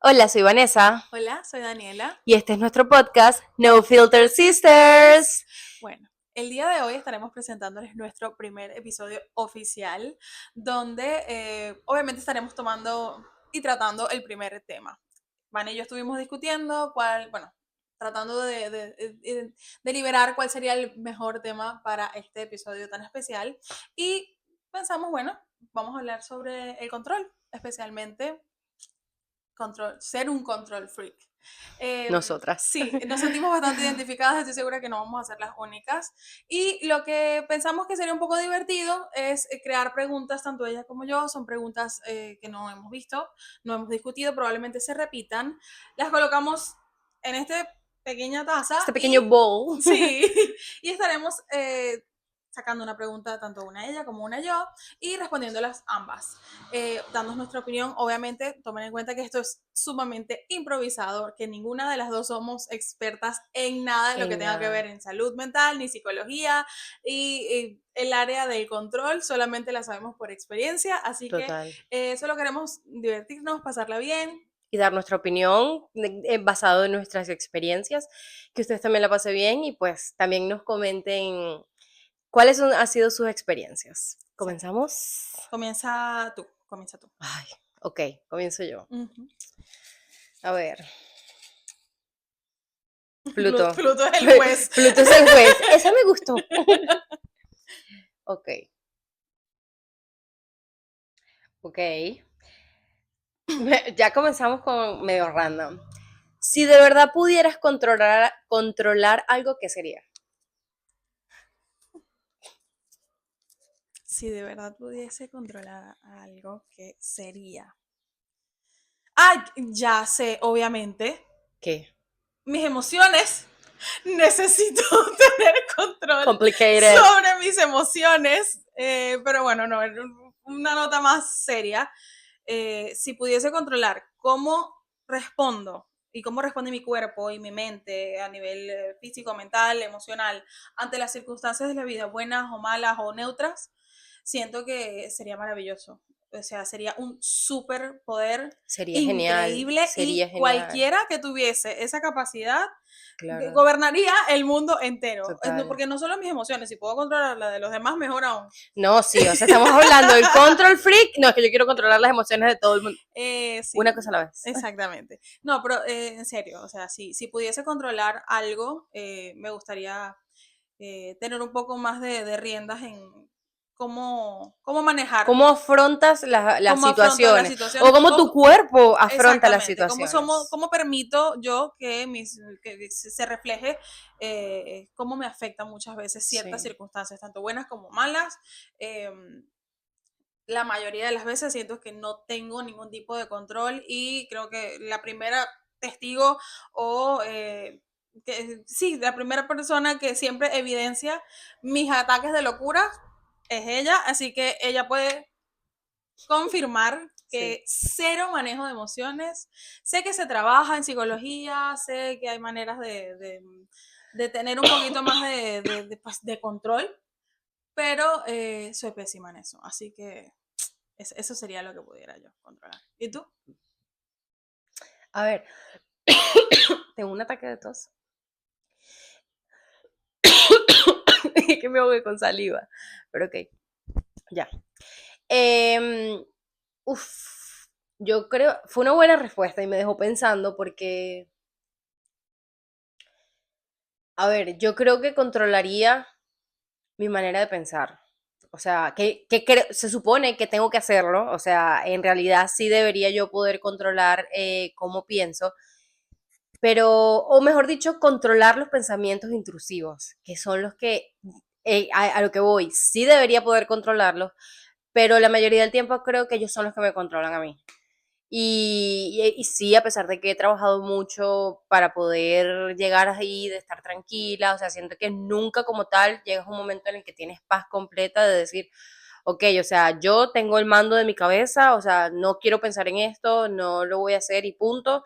Hola, soy Vanessa Hola, soy Daniela. y este es nuestro podcast No Filter Sisters. Bueno, el día de hoy estaremos presentándoles nuestro primer episodio oficial, donde obviamente estaremos tomando y tratando el primer tema. Van y yo estuvimos discutiendo tratando de deliberar cuál sería el mejor tema para este episodio tan especial. Y pensamos, bueno, vamos a hablar sobre el control, especialmente ser un control freak. Nosotras. Sí, nos sentimos bastante identificadas, estoy segura que no vamos a ser las únicas. Y lo que pensamos que sería un poco divertido es crear preguntas, tanto ella como yo, son preguntas que no hemos visto, no hemos discutido, probablemente se repitan. Las colocamos en esta pequeña taza Este pequeño y bowl. sí, y estaremos sacando una pregunta tanto una ella como una yo y respondiéndolas ambas, dando nuestra opinión. Obviamente tomen en cuenta que esto es sumamente improvisado, que ninguna de las dos somos expertas en nada de lo que En tenga que ver nada. en salud mental ni psicología, y el área del control solamente la sabemos por experiencia, así que Total. solo queremos divertirnos, pasarla bien. Y dar nuestra opinión basado en nuestras experiencias, que ustedes también la pasen bien y pues también nos comenten han sido sus experiencias. Exacto. ¿Comenzamos? Comienza tú, comienza tú. Ay, ok, comienzo yo. Uh -huh. A ver, Pluto. Pluto es el juez. Pluto es el juez. Esa me gustó. Ok, ok. Ya comenzamos con medio random. Si de verdad pudieras controlar algo, ¿qué sería? Si de verdad pudiese controlar algo, ¿qué sería? Ah, ya sé, obviamente. ¿Qué? Mis emociones. Necesito tener control Complicated. sobre mis emociones. Pero bueno, no, una nota más seria. Si pudiese controlar cómo respondo y cómo responde mi cuerpo y mi mente a nivel físico, mental, emocional, ante las circunstancias de la vida, buenas o malas o neutras, siento que sería maravilloso. O sea, sería un superpoder Sería genial, increíble, sería y genial. cualquiera que tuviese esa capacidad Claro, gobernaría el mundo entero. total. Porque no solo mis emociones, si puedo controlar la de los demás, mejor aún. No, sí, o sea, estamos hablando del control freak. No, es que yo quiero controlar las emociones de todo el mundo. Sí, Una cosa a la vez. exactamente. No, pero en serio, o sea, si pudiese controlar algo, me gustaría tener un poco más de riendas en cómo manejar, ¿Cómo afrontas las cómo afronto las situaciones? O situaciones, cómo tu cuerpo afronta las exactamente, situaciones. cómo permito yo que se refleje cómo me afectan muchas veces ciertas Sí. circunstancias, tanto buenas como malas. Eh, la mayoría de las veces siento que no tengo ningún tipo de control, y creo que la primera testigo o sí, la primera persona que siempre evidencia mis ataques de locura es ella, así que ella puede confirmar Sí, que cero manejo de emociones. Sé que se trabaja en psicología, sé que hay maneras de tener un poquito más pues, de control, pero soy pésima en eso, así que eso sería lo que pudiera yo controlar. ¿Y tú? a ver, tengo un ataque de tos. Que me ahogué con saliva. Pero ok, ya. Em, uf, yo creo, fue una buena respuesta y me dejó pensando porque, a ver, yo creo que controlaría mi manera de pensar. O sea, se supone que tengo que hacerlo. O sea, en realidad sí debería yo poder controlar cómo pienso, pero, o mejor dicho, controlar los pensamientos intrusivos, que son los que, a lo que voy, sí debería poder controlarlos, pero la mayoría del tiempo creo que ellos son los que me controlan a mí. Y sí, a pesar de que he trabajado mucho para poder llegar ahí, de estar tranquila, o sea, siento que nunca como tal llegas a un momento en el que tienes paz completa de decir, ok, o sea, yo tengo el mando de mi cabeza, o sea, no quiero pensar en esto, no lo voy a hacer y punto.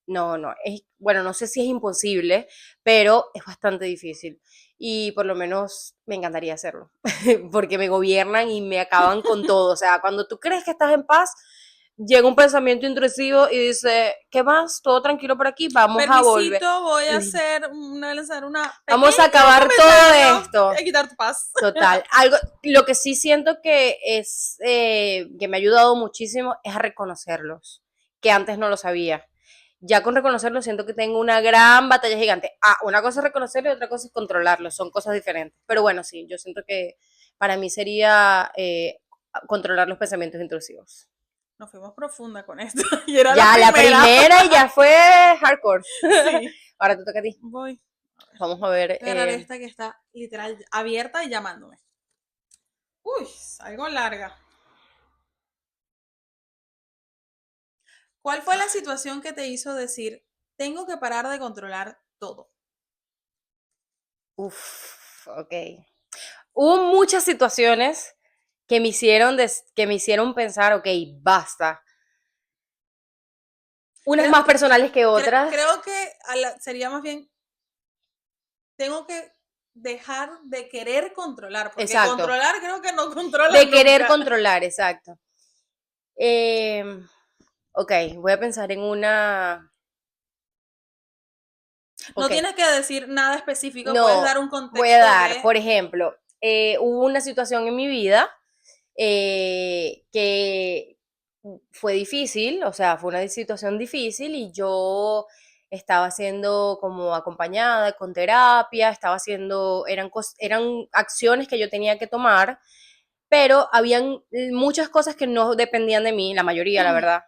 No, no, bueno, no sé si es imposible, pero es bastante difícil. Y por lo menos me encantaría hacerlo, porque me gobiernan y me acaban con todo. O sea, cuando tú crees que estás en paz, llega un pensamiento intrusivo y dice, ¿qué más? ¿Todo tranquilo por aquí? Vamos a volver. Permisito, voy a lanzar una Vamos a pequeño acabar todo comentario esto. y quitar tu paz. Total. Algo, lo que sí siento que es que me ha ayudado muchísimo es a reconocerlos, que antes no lo sabía. Ya con reconocerlos siento que tengo una gran batalla gigante. Ah, una cosa es reconocerlo y otra cosa es controlarlo. Son cosas diferentes. Pero bueno, sí, yo siento que para mí sería controlar los pensamientos intrusivos. Nos fuimos profunda con esto. Y era la Ya, la primera. primera ya fue hardcore. Sí. Ahora te toca a ti. Voy. Vamos a ver. Voy a agarrar esta que está literal abierta y llamándome. Uy, algo larga. ¿Cuál fue la situación que te hizo decir, tengo que parar de controlar todo? Uf, ok. Hubo muchas situaciones que que me hicieron pensar, ok, basta. Unas Creo, más personales que otras. creo que sería más bien, tengo que dejar de querer controlar, porque Exacto. controlar creo que no controlas De querer nunca. controlar, exacto. Eh, ok, voy a pensar en una. No Ok, tienes que decir nada específico, puedes no, dar un voy a contexto dar, de... por ejemplo, hubo una situación en mi vida que fue difícil, o sea, fue una situación difícil y yo estaba siendo como acompañada con terapia, estaba haciendo, eran acciones que yo tenía que tomar, pero habían muchas cosas que no dependían de mí, la mayoría, la verdad.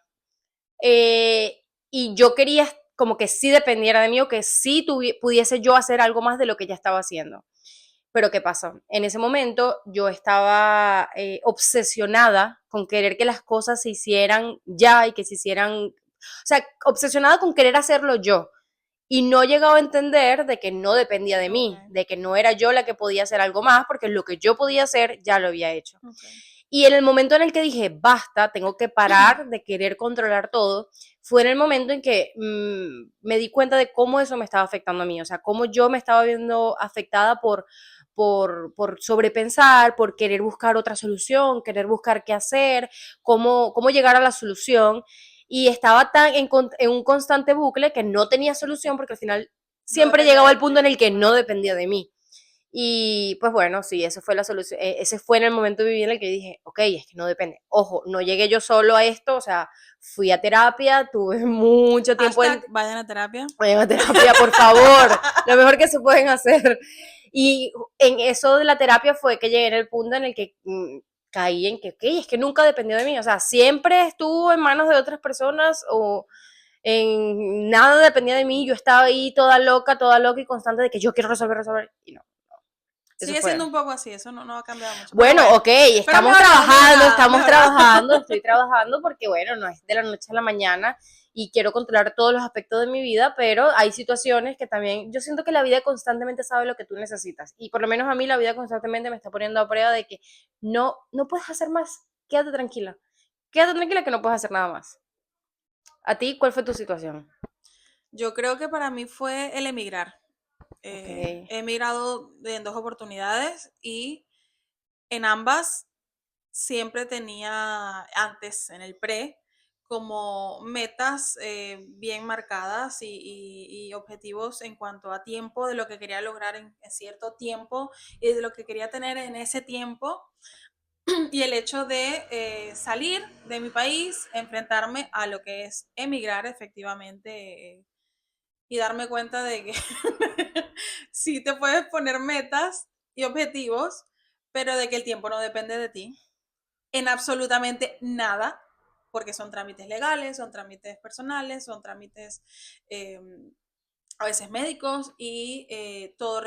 Y yo quería como que sí dependiera de mí o que sí pudiese yo hacer algo más de lo que ya estaba haciendo. Pero ¿qué pasó? En ese momento yo estaba obsesionada con querer que las cosas se hicieran ya y que se hicieran, o sea, obsesionada con querer hacerlo yo. Y no llegaba a entender de que no dependía de mí, Ok, de que no era yo la que podía hacer algo más, porque lo que yo podía hacer ya lo había hecho. ok. Y en el momento en el que dije, basta, tengo que parar de querer controlar todo, fue en el momento en que me di cuenta de cómo eso me estaba afectando a mí, o sea, cómo yo me estaba viendo afectada por sobrepensar, por querer buscar otra solución, querer buscar qué hacer, cómo llegar a la solución. Y estaba tan en un constante bucle que no tenía solución porque al final No siempre depende llegaba de al punto en ti. el que no dependía de mí. Y pues bueno, sí, esa fue la solución. Ese fue en el momento de vivir en el que dije, ok, es que no depende. Ojo, no llegué yo solo a esto, o sea, fui a terapia, tuve mucho tiempo en... Hashtag vayan a terapia. Vayan a terapia, por favor, lo mejor que se pueden hacer. Y en eso de la terapia fue que llegué en el punto en el que caí en que, ok, es que nunca dependió de mí, o sea, siempre estuvo en manos de otras personas o en nada dependía de mí, yo estaba ahí toda loca y constante de que yo quiero resolver, y no, eso Sigue siendo fue. un poco así, eso no ha cambiado mucho. Pero Bueno, bueno, ok, pero mejorado, mejorado, estamos mejorado. trabajando, estoy trabajando porque, bueno, no es de la noche a la mañana y quiero controlar todos los aspectos de mi vida, pero hay situaciones que también, yo siento que la vida constantemente sabe lo que tú necesitas y por lo menos a mí la vida constantemente me está poniendo a prueba de que no puedes hacer más, quédate tranquila que no puedes hacer nada más. ¿A ti cuál fue tu situación? Yo creo que para mí fue el emigrar. Ok, He emigrado en dos oportunidades y en ambas siempre tenía antes, en el pre, como metas bien marcadas y objetivos en cuanto a tiempo de lo que quería lograr en cierto tiempo y de lo que quería tener en ese tiempo. Y el hecho de salir de mi país, enfrentarme a lo que es emigrar efectivamente y darme cuenta de que sí te puedes poner metas y objetivos, pero de que el tiempo no depende de ti en absolutamente nada, porque son trámites legales, son trámites personales, son trámites eh, a veces médicos y todo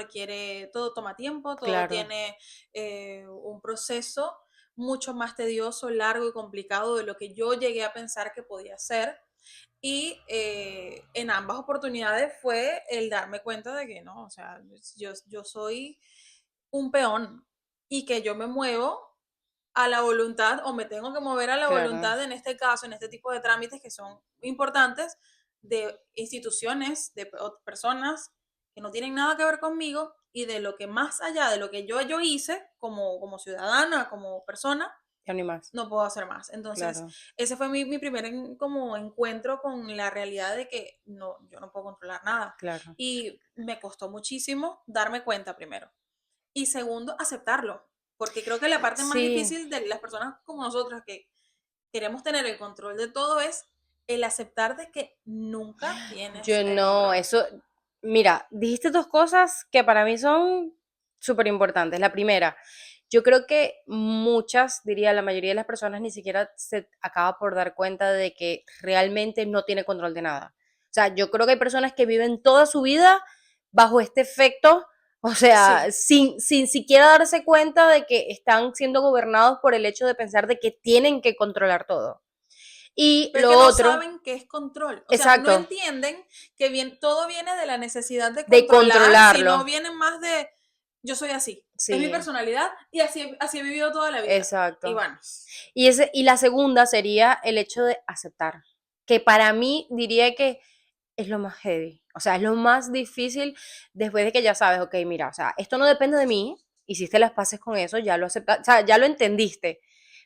toma tiempo, todo claro, tiene un proceso mucho más tedioso, largo y complicado de lo que yo llegué a pensar que podía ser. Y en ambas oportunidades fue el darme cuenta de que no, o sea, yo soy un peón y que yo me muevo a la voluntad o me tengo que mover a la claro, voluntad en este caso, en este tipo de trámites que son importantes de instituciones, de personas que no tienen nada que ver conmigo y de lo que más allá de lo que yo hice como ciudadana, como persona, Ya no hay más. no puedo hacer más. Entonces, Claro, ese fue mi primer como encuentro con la realidad de que no, yo no puedo controlar nada. claro. Y me costó muchísimo darme cuenta primero. Y segundo, aceptarlo. Porque creo que la parte más Sí, difícil de las personas como nosotras que queremos tener el control de todo es el aceptar de que nunca tienes yo el no, control. eso, mira, dijiste dos cosas que para mí son súper importantes. La primera, yo creo que muchas, diría la mayoría de las personas, ni siquiera se acaba por dar cuenta de que realmente no tiene control de nada. O sea, yo creo que hay personas que viven toda su vida bajo este efecto, o sea, Sí, sin siquiera darse cuenta de que están siendo gobernados por el hecho de pensar de que tienen que controlar todo. Y pero es lo que no otro, saben qué es control. O sea, no exacto, entienden que bien, todo viene de la necesidad de de controlar, sino controlarlo. viene más de yo soy así, es mi Sí, personalidad y así he vivido toda la vida. Y exacto. bueno, Y la segunda sería el hecho de aceptar, que para mí diría que es lo más heavy, o sea, es lo más difícil después de que ya sabes, ok, mira, o sea, esto no depende de mí, hiciste las paces con eso, ya lo aceptaste, o sea, ya lo entendiste,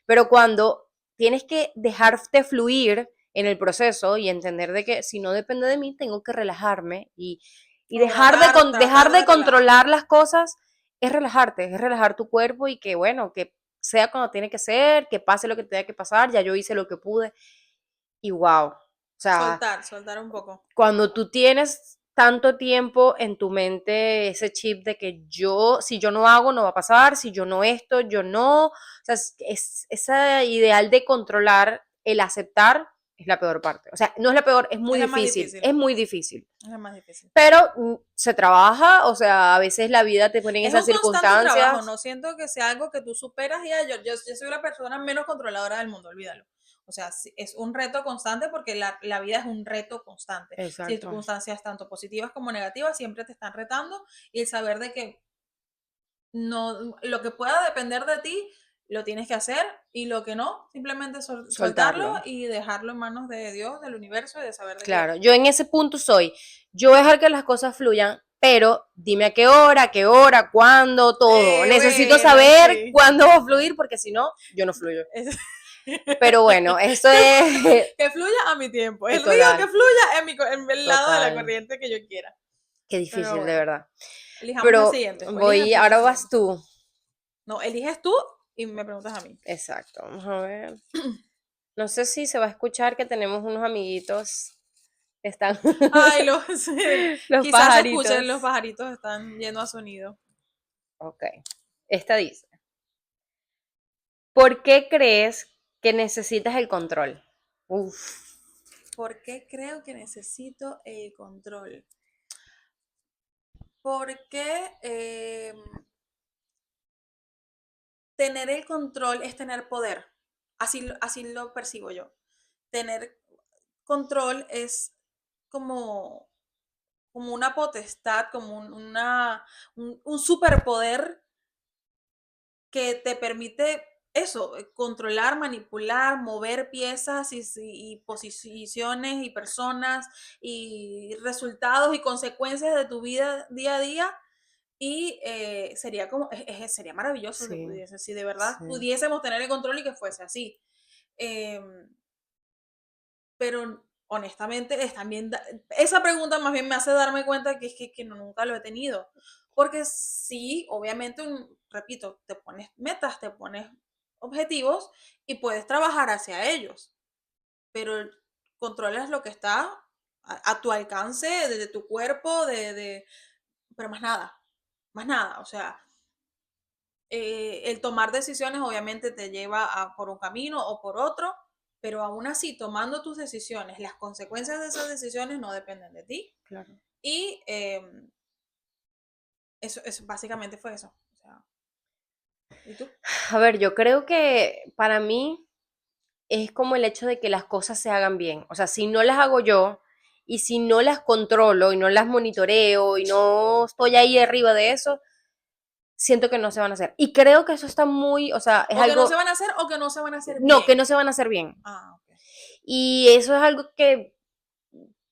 pero cuando tienes que dejarte fluir en el proceso y entender de que si no depende de mí, tengo que relajarme y o dejar tratar de de relajarte. controlar las cosas, es relajarte, es relajar tu cuerpo y que, bueno, que sea cuando tiene que ser, que pase lo que tenga que pasar, ya yo hice lo que pude y wow. O sea, Soltar un poco. cuando tú tienes tanto tiempo en tu mente ese chip de que yo, si yo no hago, no va a pasar, si yo no esto, yo no. O sea, es ese ideal de controlar, el aceptar es la peor parte. O sea, no es la peor, Es la más difícil. es muy difícil. Es la más difícil. Pero se trabaja, o sea, a veces la vida te pone en Es esas un constante trabajo, circunstancias. no siento que sea algo que tú superas y ya, yo soy la persona menos controladora del mundo, olvídalo. O sea, es un reto constante porque la vida es un reto constante. Exacto. Circunstancias tanto positivas como negativas siempre te están retando y el saber de que no, lo que pueda depender de ti lo tienes que hacer y lo que no, simplemente soltarlo Soltarlo. y dejarlo en manos de Dios, del universo y de saber de que Claro, yo en ese punto soy, yo dejar que las cosas fluyan, pero dime a qué hora, cuándo, todo. Necesito bueno, saber sí. cuándo va a fluir porque si no, yo no fluyo. Es- Pero bueno, eso que, es que fluya a mi tiempo. El río que total, fluya en el lado de la total. corriente que yo quiera. Qué Pero difícil, de bueno, verdad. elijamos el Pero siguiente. O eliges voy, tú el ahora vas siguiente. tú. No, eliges tú y me preguntas a mí. Exacto, vamos a ver. No sé si se va a escuchar que tenemos unos amiguitos que están Ay, los quizás se escuchen, pajaritos. los pajaritos están yendo a sonido. Ok, esta dice, ¿por qué crees que necesitas el control? Uf, ¿Por qué creo que necesito el control? Porque tener el control es tener poder. Así lo percibo yo. Tener control es como, como una potestad, como un superpoder que te permite eso, controlar, manipular, mover piezas y posiciones y personas y resultados y consecuencias de tu vida día a día. Y sería como, sería maravilloso que sí, pudiese, si de verdad sí. pudiésemos tener el control y que fuese así. Eh, pero honestamente, es también esa pregunta más bien me hace darme cuenta que es que nunca lo he tenido. Porque sí, obviamente, repito, te pones metas, te pones objetivos y puedes trabajar hacia ellos, pero controlas lo que está a tu alcance, de tu cuerpo, pero más nada, o sea, el tomar decisiones obviamente te lleva por un camino o por otro, pero aún así, tomando tus decisiones, las consecuencias de esas decisiones no dependen de ti. Claro. Y eso básicamente fue eso. O sea, ¿y tú? A ver, yo creo que para mí es como el hecho de que las cosas se hagan bien. O sea, si no las hago yo y si no las controlo y no las monitoreo y no estoy ahí arriba de eso, siento que no se van a hacer. Y creo que eso está muy, o sea, es O que no se algo, van a hacer o que no se van a hacer no, que bien. no se van a hacer bien. Ah, ok. Y eso es algo que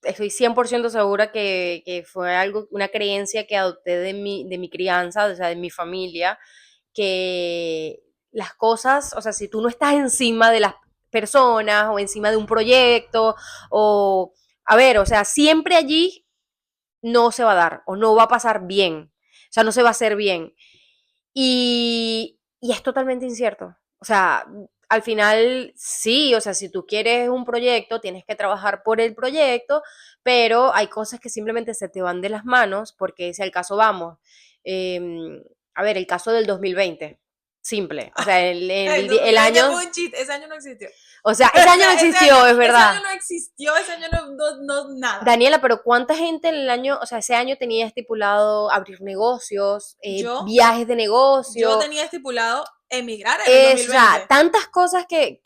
estoy 100% segura que fue algo, una creencia que adopté de mi crianza, o sea, de mi familia, que las cosas, o sea, si tú no estás encima de las personas o encima de un proyecto o, a ver, o sea, siempre allí no se va a dar o no va a pasar bien, o sea, no se va a hacer bien. Y es totalmente incierto. O sea, al final sí, o sea, si tú quieres un proyecto, tienes que trabajar por el proyecto, pero hay cosas que simplemente se te van de las manos, porque si al caso vamos, a ver, el caso del 2020, simple, o sea, El el 2020 año, fue un chiste, ese año no existió. o sea, ese año no existió, es Ese verdad. año no existió, ese año nada. Daniela, pero ¿cuánta gente en el año, o sea, ese año tenía estipulado abrir negocios, Yo, viajes de yo negocio? tenía estipulado emigrar en el Es, o sea, 2020. tantas cosas que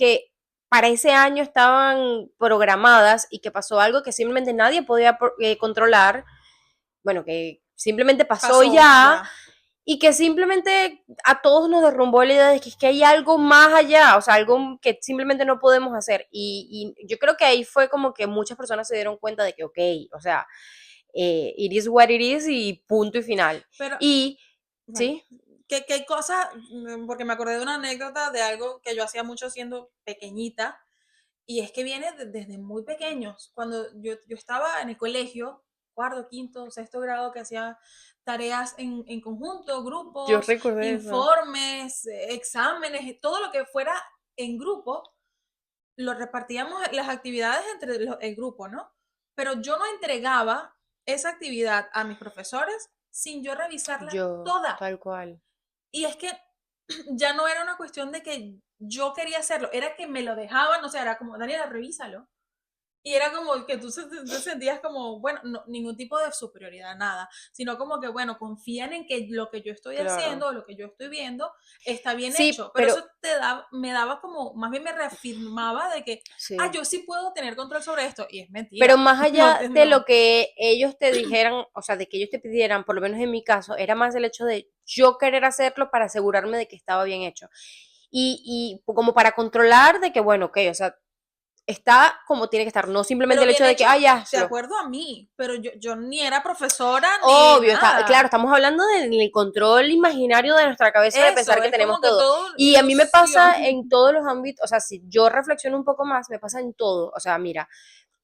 para ese año estaban programadas y que pasó algo que simplemente nadie podía controlar, bueno, que simplemente pasó Pasó, ya ya. y que simplemente a todos nos derrumbó la idea de que es que hay algo más allá, o sea, algo que simplemente no podemos hacer. Y yo creo que ahí fue como que muchas personas se dieron cuenta de que, ok, o sea, it is what it is y punto y final. Pero, Y, bueno, ¿sí? ¿qué cosa? Porque me acordé de una anécdota de algo que yo hacía mucho siendo pequeñita, y es que viene desde muy pequeños. Cuando yo estaba en el colegio, cuarto, quinto, sexto grado, que hacía tareas en conjunto, Yo grupos, recordé eso. informes, exámenes, todo lo que fuera en grupo, lo repartíamos las actividades entre el grupo, ¿no? Pero yo no entregaba esa actividad a mis profesores sin yo revisarla Yo, toda. tal cual. Y es que ya no era una cuestión de que yo quería hacerlo, era que me lo dejaban, o sea, era como, Daniela, revísalo. Y era como que tú te sentías como, bueno, no, ningún tipo de superioridad, nada, sino como que, bueno, confían en que lo que yo estoy Claro. haciendo o lo que yo estoy viendo está bien Sí, hecho. Pero pero eso me daba como, más bien me reafirmaba de que, ah, sí. yo sí puedo tener control sobre esto. Y es Pero mentira. más No, allá de lo no. que ellos te dijeran, o sea, de que ellos te pidieran, por lo menos en mi caso, era más el hecho de yo querer hacerlo para asegurarme de que estaba bien hecho. Y como para controlar de que, bueno, ok, o sea, está como tiene que estar, no simplemente Pero el hecho bien de que, hecho, ay, de hazlo. acuerdo a mí, pero yo ni era profesora ni Obvio, está, claro, nada. estamos hablando del control imaginario de nuestra cabeza de pensar Eso, que es tenemos como que todo. todo Y a mí me pasa ilusión. en todos los ámbitos, o sea, si yo reflexiono un poco más, me pasa en todo. O sea, mira,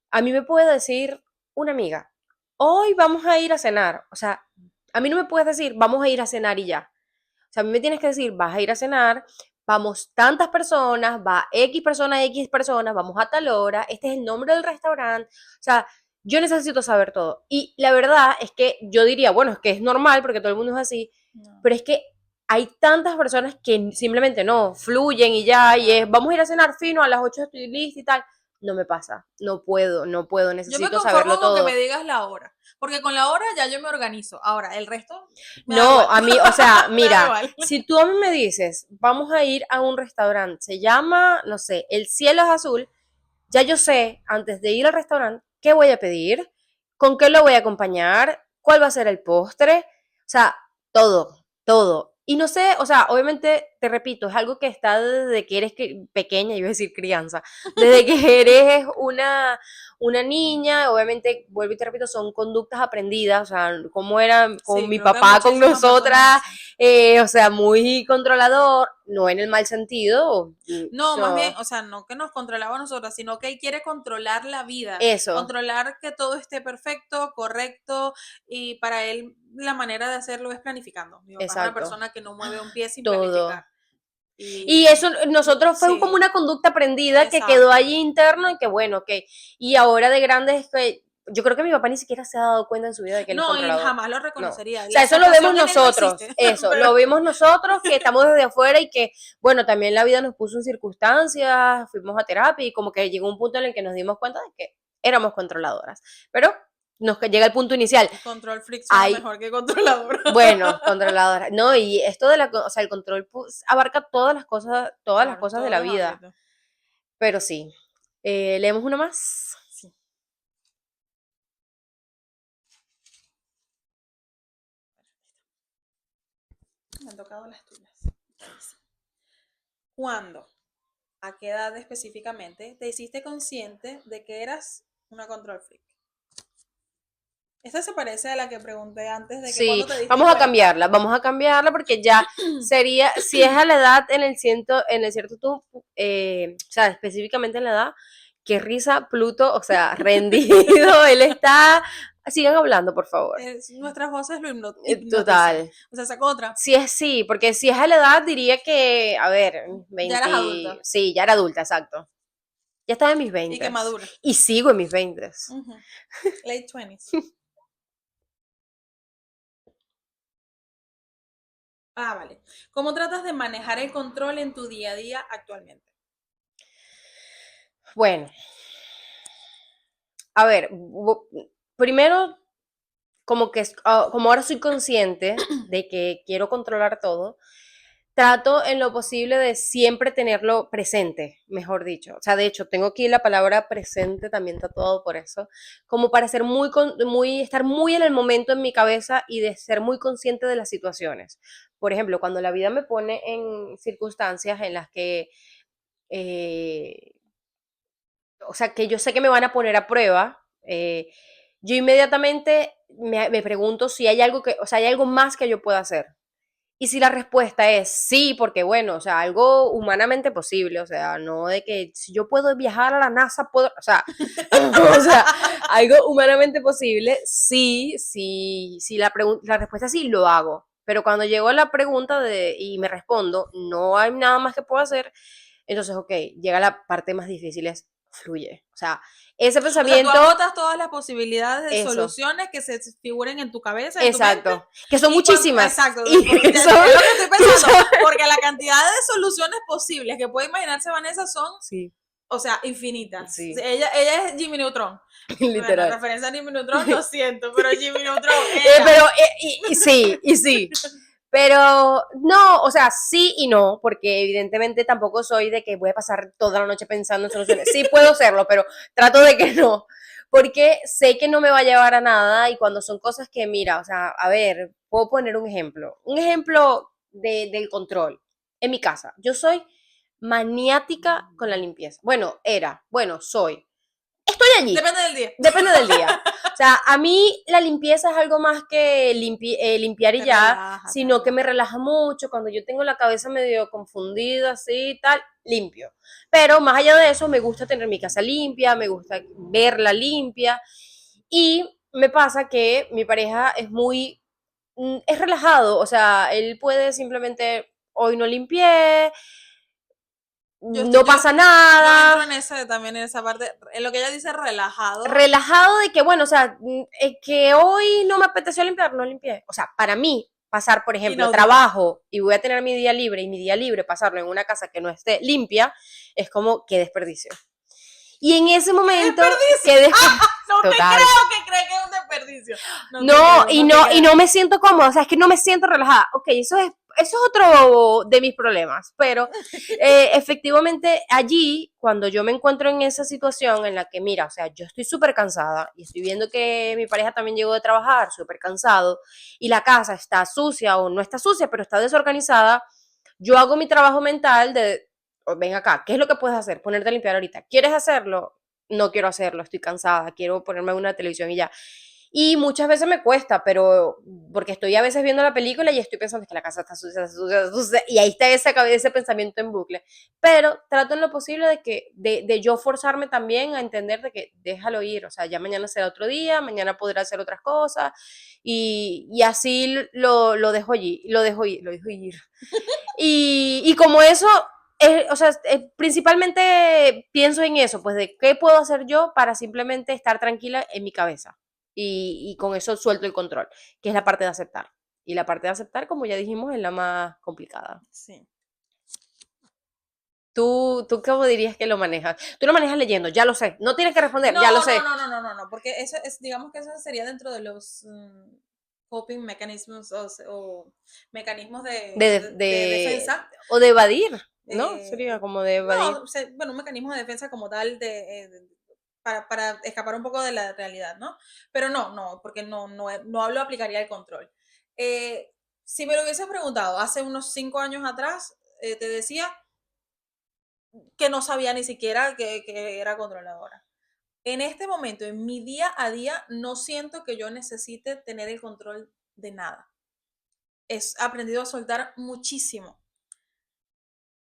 a mí me puede decir una amiga, hoy vamos a ir a cenar. O sea, a mí no me puedes decir, vamos a ir a cenar y ya. O sea, a mí me tienes que decir, vas a ir a cenar, vamos tantas personas, va X personas, vamos a tal hora, este es el nombre del restaurante. O sea, yo necesito saber todo. Y la verdad es que yo diría, bueno, es que es normal porque todo el mundo es así, No, pero es que hay tantas personas que simplemente no, fluyen y ya, y es, claro. vamos a ir a cenar fino, a las 8 estoy lista y tal. No me pasa, no puedo, no puedo, Yo me necesito conformo saberlo con que me todo. digas la hora, porque con la hora ya yo me organizo. Ahora, el resto me da No, igual. a mí, o sea, Me da mira, igual. si tú a mí me dices, vamos a ir a un restaurante, se llama, no sé, El Cielo es Azul, ya yo sé, antes de ir al restaurante, qué voy a pedir, con qué lo voy a acompañar, cuál va a ser el postre, o sea, todo, todo. Y no sé, o sea, obviamente, te repito, es algo que está desde que eres pequeña, iba a decir crianza, desde que eres una niña, obviamente, vuelvo y te repito, son conductas aprendidas, o sea, como era con Sí, mi creo que papá, con muchísimas personas nosotras, así. o sea, muy controlador, no en el mal sentido, No, más bien, no, o sea, no que nos controlaba a nosotras, sino que él quiere controlar la vida, eso. controlar que todo esté perfecto, correcto, y para él la manera de hacerlo es planificando. Mi papá es una Exacto, persona que no mueve un pie sin todo. planificar. Y Y eso nosotros fue como sí, una conducta aprendida que quedó exacto. allí interno y que bueno, ok. Y ahora de grande es que yo creo que mi papá ni siquiera se ha dado cuenta en su vida de que él es No, y controlador. jamás lo No. O reconocería. La sea, eso lo vemos aceptación en él no nosotros, existe, eso, pero lo vemos nosotros que estamos desde afuera y que, bueno, también la vida nos puso en circunstancias, fuimos a terapia y como que llegó un punto en el que nos dimos cuenta de que éramos controladoras. Pero nos llega el punto inicial. control freak suena Hay mejor que controlador. bueno, controladora. No, y esto de o sea, el control pues, abarca todas las Claro, cosas de todos la los vida. ámbitos. Pero sí. ¿Leemos uno más? Sí, me han tocado las tuyas. ¿Cuándo? ¿A qué edad específicamente te hiciste consciente de que eras una control freak? Esta se parece a la que pregunté antes de que Sí, cuando te diste cuenta. vamos a cambiarla porque ya sería, si es a la edad en el cierto tú, o sea, específicamente en la edad, qué risa, Pluto, o sea, rendido, él está, sigan hablando, por favor. Nuestras voces lo hipnotizan. Total. O sea, sacó otra. Si es sí, porque si es a la edad diría que, a ver, Ya eras 20, adulta sí, ya era adulta, exacto. Ya estaba en mis y que 20 madura. y sigo en mis 20. Ujú. Late 20s. Ah, vale. ¿Cómo tratas de manejar el control en tu día a día actualmente? Bueno, a ver, primero como que como ahora soy consciente de que quiero controlar todo, trato en lo posible de siempre tenerlo presente, mejor dicho. O sea, de hecho, tengo aquí la palabra presente también tatuado por eso, como para ser estar muy en el momento en mi cabeza y de ser muy consciente de las situaciones. Por ejemplo, cuando la vida me pone en circunstancias en las que, eh, o sea, que yo sé que me van a poner a prueba, yo inmediatamente me pregunto si hay algo que, o sea, hay algo más que yo pueda hacer. Y si la respuesta es sí, porque bueno, o sea, algo humanamente posible, o sea, no de que si yo puedo viajar a la NASA, puedo, o sea, o sea, algo humanamente posible, sí, sí, sí, la respuesta es sí, lo hago. Pero cuando llegó la pregunta y me respondo, no hay nada más que puedo hacer, entonces, ok, llega la parte más difícil, es fluye. O sea, ese O sea, tú pensamiento, anotas todas las posibilidades de eso, soluciones que se figuren en tu cabeza, en tu mente, exacto, que son y cuando, muchísimas, exacto, y que es son, lo que estoy que pensando, son, porque la cantidad de soluciones posibles que puede imaginarse Vanessa son, sí, o sea, infinitas. sí, Ella es Jimmy Neutron. Bueno, literal. referencia a Jimmy Neutron, lo siento, pero Jimmy Neutron, ella. Pero, sí, y sí. Pero no, o sea, sí y no, porque evidentemente tampoco soy de que voy a pasar toda la noche pensando en soluciones. Sí puedo hacerlo, pero trato de que no, porque sé que no me va a llevar a nada y cuando son cosas que, mira, o sea, a ver, puedo poner un ejemplo del control. En mi casa, yo soy maniática con la limpieza. Bueno, soy. Estoy allí. Depende del día. Depende del día. O sea, a mí la limpieza es algo más que limpiar y Te ya, relaja, te sino que me relaja. relaja mucho. Cuando yo tengo la cabeza medio confundida, así y tal, limpio. Pero más allá de eso, me gusta tener mi casa limpia, me gusta verla limpia. Y me pasa que mi pareja es relajado. O sea, él puede simplemente, hoy no limpié, Yo estoy, no pasa nada, entro en ese, también en esa parte, en lo que ella dice relajado relajado de que, bueno, o sea, que hoy no me apeteció limpiar, no limpié. O sea, para mí, pasar, por ejemplo, inaudito. trabajo y voy a tener mi día libre y mi día libre pasarlo en una casa que no esté limpia, es como, qué desperdicio. Y en ese ¡Qué momento, desperdicio! qué desperdicio. No te Total. creo que cree que es un desperdicio. No te No, creo, no te y creo. no me siento cómoda, o sea, es que no me siento relajada. Ok, eso es otro de mis problemas, pero efectivamente allí, cuando yo me encuentro en esa situación en la que, mira, o sea, yo estoy súper cansada y estoy viendo que mi pareja también llegó de trabajar súper cansado y la casa está sucia o no está sucia, pero está desorganizada, yo hago mi trabajo mental de, oh, ven acá, ¿qué es lo que puedes hacer? Ponerte a limpiar ahorita. ¿Quieres hacerlo? No quiero hacerlo, estoy cansada, quiero ponerme una televisión y ya. Y muchas veces me cuesta, pero porque estoy a veces viendo la película y estoy pensando que la casa está sucia, sucia, sucia, y ahí está ese pensamiento en bucle. Pero trato en lo posible de yo forzarme también a entender de que déjalo ir, o sea, ya mañana será otro día, mañana podrá hacer otras cosas, y así lo dejo allí, lo dejo ir. Y como eso, o sea, principalmente pienso en eso, pues de qué puedo hacer yo para simplemente estar tranquila en mi cabeza. Y con eso suelto el control, que es la parte de aceptar. Y la parte de aceptar, como ya dijimos, es la más complicada. Sí. ¿Tú cómo dirías que lo manejas? Tú lo manejas leyendo, ya lo sé. No tienes que responder, ya lo No, no, sé. no, no, no, no, no, porque eso es, digamos que eso sería dentro de los coping mechanisms o mecanismos de defensa. O de evadir, ¿no? Sería como de evadir. No, bueno, un mecanismo de defensa como tal para escapar un poco de la realidad, ¿no? Pero no, no, porque no lo aplicaría el control. Eh, si me lo hubieses preguntado hace unos 5 años atrás, te decía que no sabía ni siquiera que era controladora. En este momento, en mi día a día, no siento que yo necesite tener el control de nada. He aprendido a soltar muchísimo.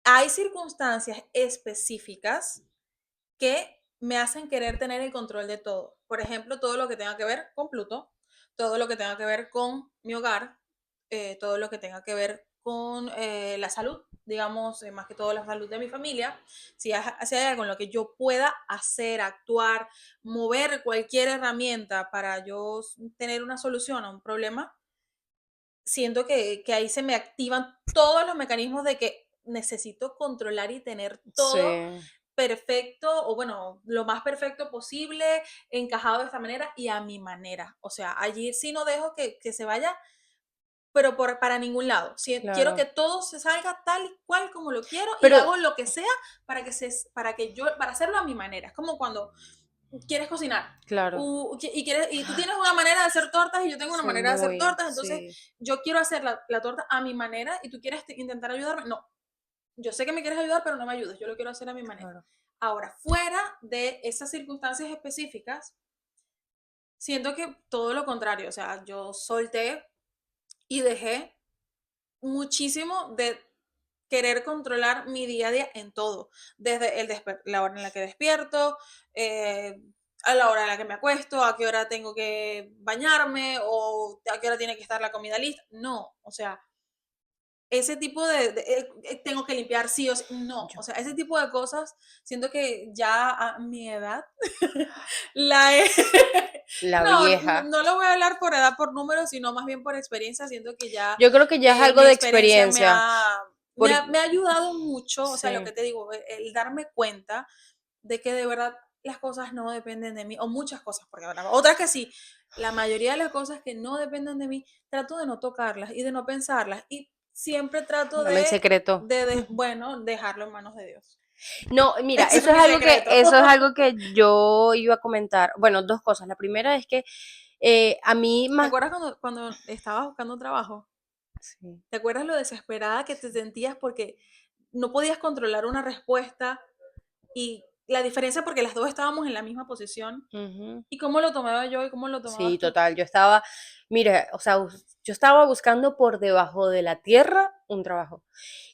Hay circunstancias específicas que me hacen querer tener el control de todo. Por ejemplo, todo lo que tenga que ver con Pluto, todo lo que tenga que ver con mi hogar, todo lo que tenga que ver con la salud, digamos, más que todo la salud de mi familia. Si hay algo en lo que yo pueda hacer, actuar, mover cualquier herramienta para yo tener una solución a un problema, siento que ahí se me activan todos los mecanismos de que necesito controlar y tener todo Sí, perfecto, o bueno, lo más perfecto posible, encajado de esta manera y a mi manera. O sea, allí sí no dejo que se vaya, pero para ningún lado. Quiero que claro. todo se salga tal y cual como lo quiero y Pero, hago lo que sea para hacerlo a mi manera. Es como cuando quieres cocinar. claro, Y tú tienes una manera de hacer tortas y yo tengo una soy manera de hacer muy, tortas, entonces sí, yo quiero hacer la torta a mi manera y tú quieres intentar ayudarme. No, yo sé que me quieres ayudar, pero no me ayudes, yo lo quiero hacer a mi manera. claro. Ahora, fuera de esas circunstancias específicas, siento que todo lo contrario, o sea, yo solté y dejé muchísimo de querer controlar mi día a día en todo, desde la hora en la que despierto, eh, a la hora en la que me acuesto, a qué hora tengo que bañarme o a qué hora tiene que estar la comida lista. No, o sea, ese tipo tengo que limpiar sí o sí. No, Yo, o sea, ese tipo de cosas, siento que ya a mi edad, la he... la No, no, vieja. no lo voy a hablar por edad, por números, sino más bien por experiencia. Siento que ya Yo creo que ya es algo mi de experiencia experiencia. me ha ayudado mucho, o sea, lo Sí. que te digo, el darme cuenta de que de verdad las cosas no dependen de mí, o muchas cosas, porque otras que sí, la mayoría de las cosas que no dependen de mí, trato de no tocarlas y de no pensarlas, y siempre trato Dame el secreto. bueno, dejarlo en manos de Dios. No, mira, Ese es mi secreto. eso es algo que yo iba a comentar. Bueno, dos cosas. La primera es que a mí ¿Te más, acuerdas cuando estabas buscando trabajo? sí. ¿Te acuerdas lo desesperada que te sentías porque no podías controlar una respuesta y la diferencia porque las dos estábamos en la misma posición? Ujú. ¿Y cómo lo tomaba yo y cómo lo Sí, tomabas tú? total. Yo estaba, mira, o sea, yo estaba buscando por debajo de la tierra un trabajo.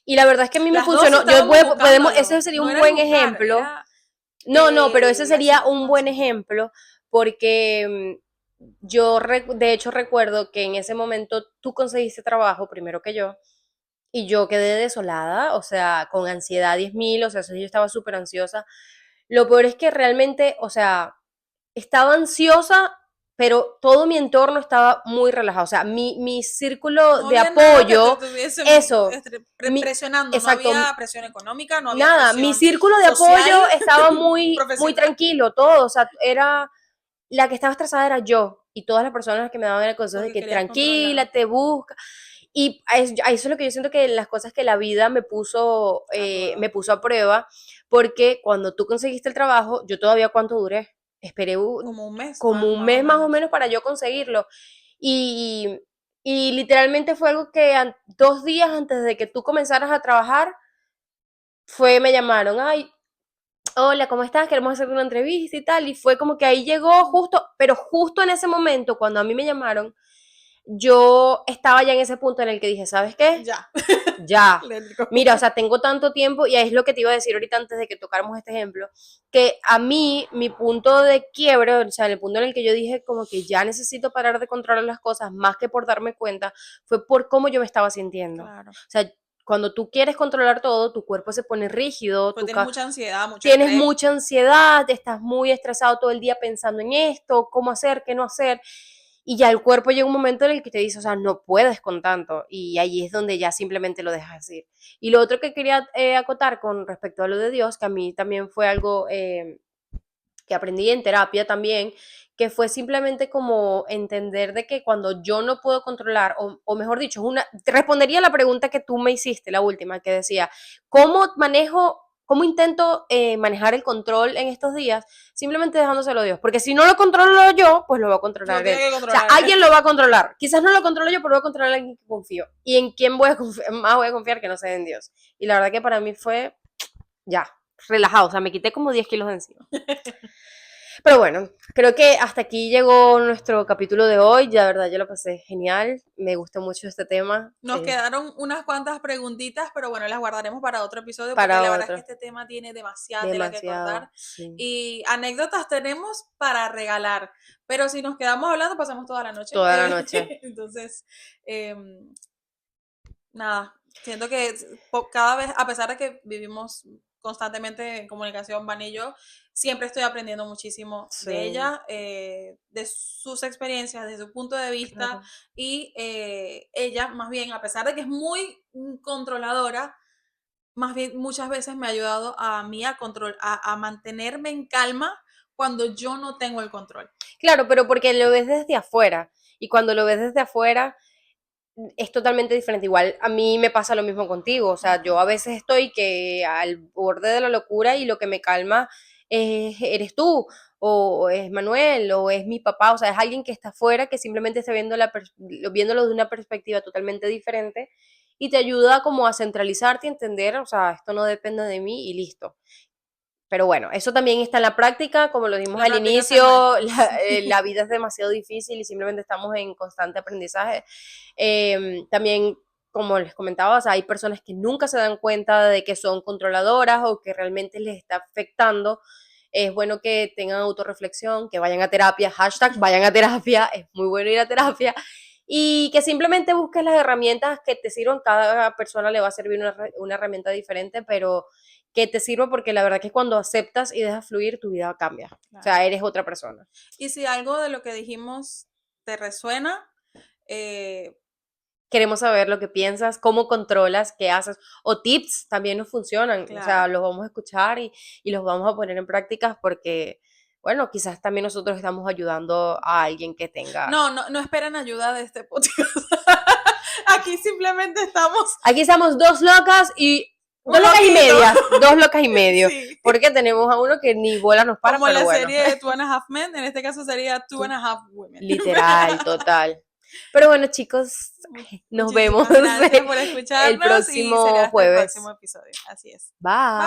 Y la verdad es que a mí me Las dos funcionó. Yo estábamos podemos, buscándolo. ese sería No un era el buen buscar, ejemplo. era No, no, pero ese las sería un buen circunstancias. ejemplo porque yo de hecho recuerdo que en ese momento tú conseguiste trabajo primero que yo y yo quedé desolada, o sea, con ansiedad 10.000, o sea, yo estaba súper ansiosa. Lo peor es que realmente, o sea, estaba ansiosa, pero todo mi entorno estaba muy relajado, o sea, mi círculo No de había nada que te apoyo, estuviese eso, presionando. No exacto, había presión económica, no había nada, mi presión círculo de social, apoyo estaba muy, muy profesional. tranquilo, todo, o sea, era, la que estaba estresada era yo y todas las personas que me daban el consejo de Porque que querías controlar. tranquila, te busca. Y a eso es lo que yo siento que las cosas que la vida A prueba. me puso a prueba, porque cuando tú conseguiste el trabajo, yo todavía cuánto duré, esperé Como un mes como un más o mes más o menos. menos para yo conseguirlo. Y, y literalmente fue algo que 2 días antes de que tú comenzaras a trabajar, me llamaron, ay, hola, ¿cómo estás? Queremos hacer una entrevista y tal. Y fue como que ahí llegó justo, pero justo en ese momento, cuando a mí me llamaron, yo estaba ya en ese punto en el que dije, ¿sabes qué? Ya. Ya. Let go. Mira, o sea, tengo tanto tiempo y ahí es lo que te iba a decir ahorita antes de que tocáramos este ejemplo, que a mí mi punto de quiebre, o sea, el punto en el que yo dije como que ya necesito parar de controlar las cosas más que por darme cuenta, fue por cómo yo me estaba sintiendo. O Claro. sea, cuando tú quieres controlar todo, tu cuerpo se pone rígido, Pues tienes mucha ansiedad, mucho tienes estrés. mucha ansiedad, estás muy estresado todo el día pensando en esto, cómo hacer, qué no hacer. Y ya el cuerpo llega un momento en el que te dice, o sea, no puedes con tanto. Y ahí es donde ya simplemente lo dejas ir. Y lo otro que quería acotar con respecto a lo de Dios, que a mí también fue algo que aprendí en terapia también, que fue simplemente como entender de que cuando yo no puedo controlar, o mejor dicho, respondería a la pregunta que tú me hiciste, la última, que decía, cómo intento manejar el control en estos días? Simplemente dejándoselo a Dios, porque si no lo controlo yo, pues lo va a Lo controlar tiene Él. que O sea, controlar. alguien lo va a controlar. Quizás no lo controlo yo, pero voy a controlar a alguien que confío. ¿Y en quién voy a confiar? Más voy a confiar que no sea en Dios. Y la verdad que para mí fue ya, relajado, o sea, me quité como 10 kilos de encima. Pero bueno, creo que hasta aquí llegó nuestro capítulo de hoy. Ya, de verdad, yo lo pasé genial. Me gustó mucho este tema. Nos quedaron unas cuantas preguntitas, pero bueno, las guardaremos para otro episodio porque Para la verdad es que otro. este tema tiene demasiada tela que cortar Demasiado, sí. y anécdotas tenemos para regalar, pero si nos quedamos hablando pasamos toda la noche. Toda la noche. Entonces, nada, siento que cada vez, a pesar de que vivimos constantemente en comunicación, Van y yo, siempre estoy aprendiendo muchísimo de Sí, ella, de sus experiencias, de su punto de vista, claro. y ella, más bien, a pesar de que es muy controladora, más bien muchas veces me ha ayudado a mí a mantenerme en calma cuando yo no tengo el control. Claro, pero porque lo ves desde afuera. Y cuando lo ves desde afuera, es totalmente diferente. Igual a mí me pasa lo mismo contigo. O sea, yo a veces estoy que al borde de la locura y lo que me calma eres tú, o es Manuel, o es mi papá. O sea, es alguien que está afuera, que simplemente está viendo viéndolo de una perspectiva totalmente diferente y te ayuda como a centralizarte y entender, o sea, esto no depende de mí y listo. Pero bueno, eso también está en la práctica, como lo dijimos La al práctica es el inicio, maestro. Sí. la vida es demasiado difícil y simplemente estamos en constante aprendizaje. También, como les comentaba, o sea, hay personas que nunca se dan cuenta de que son controladoras o que realmente les está afectando. Es bueno que tengan autorreflexión, que vayan a terapia, hashtag vayan a terapia, es muy bueno ir a terapia, y que simplemente busques las herramientas que te sirvan. Cada persona le va a servir una herramienta diferente, pero que te sirva porque la verdad que cuando aceptas y dejas fluir, tu vida cambia. O Claro. sea, eres otra persona. Y si algo de lo que dijimos te resuena, Queremos saber lo que piensas, cómo controlas, qué haces, o tips también nos funcionan. O claro. sea, los vamos a escuchar y los vamos a poner en prácticas porque, bueno, quizás también nosotros estamos ayudando a alguien que tenga. No, no, no esperen ayuda de este podcast. Aquí simplemente estamos Aquí estamos dos locas y un dos locas y loquito. media, dos locas y medio, Sí. porque tenemos a uno que ni bola nos para, Como pero la bueno, serie de Two and a Half Men, en este caso sería Two and a Half Women. literal, total. Pero bueno, chicos, nos vemos Muchísimas gracias por el escucharnos y será próximo hasta el próximo jueves. episodio. Así es. Bye. Bye.